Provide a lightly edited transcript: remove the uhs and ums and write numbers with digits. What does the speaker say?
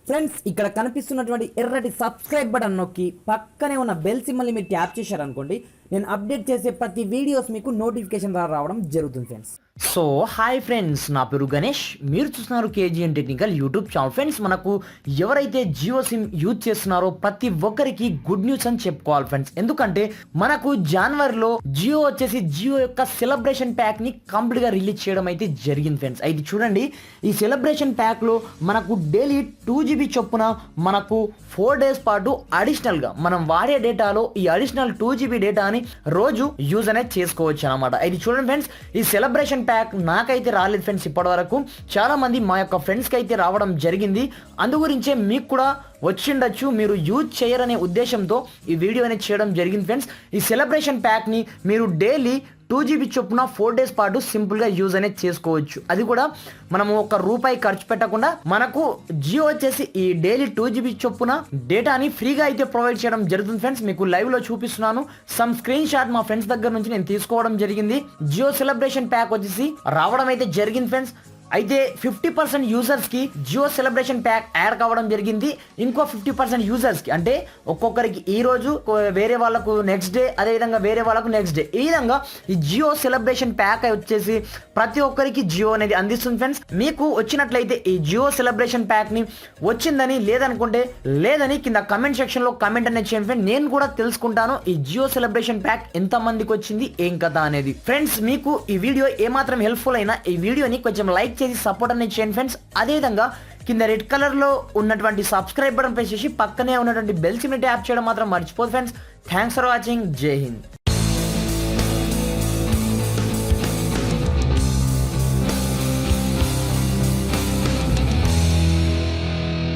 Friends ఇక్కడ కనిపిస్తున్నటువంటి ఎర్రటి సబ్స్క్రైబ్ బటన్ నొక్కి పక్కనే ఉన్న బెల్ సింబల్ని మీరు ట్యాప్ చేశారనుకోండి, నేను అప్డేట్ చేసే ప్రతి వీడియోస్ మీకు నోటిఫికేషన్ ద్వారా రావడం జరుగుతుంది ఫ్రెండ్స్. సో హాయ్ ఫ్రెండ్స్, నా పేరు గణేష్, మీరు చూస్తున్నారు KGN technical YouTube channel. Friends, మనకు ఎవరైతే జియో సిమ్ యూజ్ చేస్తున్నారో ప్రతి ఒక్కరికి గుడ్ న్యూస్ అని చెప్పుకోవాలి ఫ్రెండ్స్. ఎందుకంటే మనకు జనవరిలో జియో వచ్చేసి జియో యొక్క సెలబ్రేషన్ ప్యాక్ ని కంప్లీట్ గా రిలీజ్ చేయడం అయితే జరిగింది ఫ్రెండ్స్. అయితే చూడండి, ఈ సెలబ్రేషన్ ప్యాక్ లో మనకు డైలీ 2GB చొప్పున మనకు 4 days పాటు అడిషనల్ గా మనం వాడే డేటాలో ఈ అడిషనల్ 2GB డేటాని రోజు యూజ్ అనేది చేసుకోవచ్చు అనమాట. అయితే చూడండి ఫ్రెండ్స్, ఈ సెలబ్రేషన్ ప్యాక్ నాకైతే రాలేదు ఫ్రెండ్స్ ఇప్పటి వరకు. చాలా మంది మా యొక్క ఫ్రెండ్స్కి అయితే రావడం జరిగింది. అందు గురించే మీకు కూడా వచ్చిండొచ్చు, మీరు యూజ్ చేయరనే ఉద్దేశంతో ఈ వీడియో అనేది చేయడం జరిగింది ఫ్రెండ్స్. ఈ సెలబ్రేషన్ ప్యాక్ని మీరు డైలీ 2GB చొప్పున 4 days పాటు సింపుల్గా యూజ్ అనేది చేసుకోవచ్చు. అది కూడా మనము ₹1 ఖర్చు పెట్టకుండా మనకు జియో వచ్చేసి ఈ డైలీ 2GB చొప్పున డేటాని ఫ్రీగా అయితే ప్రొవైడ్ చేయడం జరుగుతుంది ఫ్రెండ్స్. మీకు లైవ్లో చూపిస్తున్నాను. సమ్ స్క్రీన్ షాట్ మా ఫ్రెండ్స్ దగ్గర నుంచి నేను తీసుకోవడం జరిగింది. జియో సెలబ్రేషన్ ప్యాక్ వచ్చేసి రావడం అయితే జరిగింది ఫ్రెండ్స్. అయితే 50% యూజర్స్కి జియో సెలబ్రేషన్ ప్యాక్ యాడ్ కావడం జరిగింది. ఇంకో 50% యూజర్స్కి, అంటే ఒక్కొక్కరికి ఈ రోజు, వేరే వాళ్ళకు నెక్స్ట్ డే, అదేవిధంగా వేరే వాళ్ళకు నెక్స్ట్ డే, ఈ విధంగా ఈ జియో సెలబ్రేషన్ ప్యాక్ వచ్చేసి ప్రతి ఒక్కరికి జియో అనేది అందిస్తుంది ఫ్రెండ్స్. మీకు వచ్చినట్లయితే ఈ జియో సెలబ్రేషన్ ప్యాక్ని వచ్చిందని లేదనుకుంటే లేదని కింద కమెంట్ సెక్షన్లో కమెంట్ అనేది చేయండి ఫ్రెండ్స్. నేను కూడా తెలుసుకుంటాను ఈ జియో సెలబ్రేషన్ ప్యాక్ ఎంతమందికి వచ్చింది, ఏం కథ అనేది. ఫ్రెండ్స్, మీకు ఈ వీడియో ఏమాత్రం హెల్ప్ఫుల్ అయినా ఈ వీడియోని కొంచెం లైక్ చేసి సపోర్ట్ అనేది చేయండి ఫ్రెండ్స్. అదేవిధంగా కింద రెడ్ కలర్ లో ఉన్నటువంటి సబ్స్క్రైబ్ బటన్ ప్రెస్ చేసి పక్కనే ఉన్నటువంటి బెల్ సింబల్ ట్యాప్ చేయడం మాత్రం మర్చిపోదు ఫ్రెండ్స్. Thanks for watching. జై హింద్.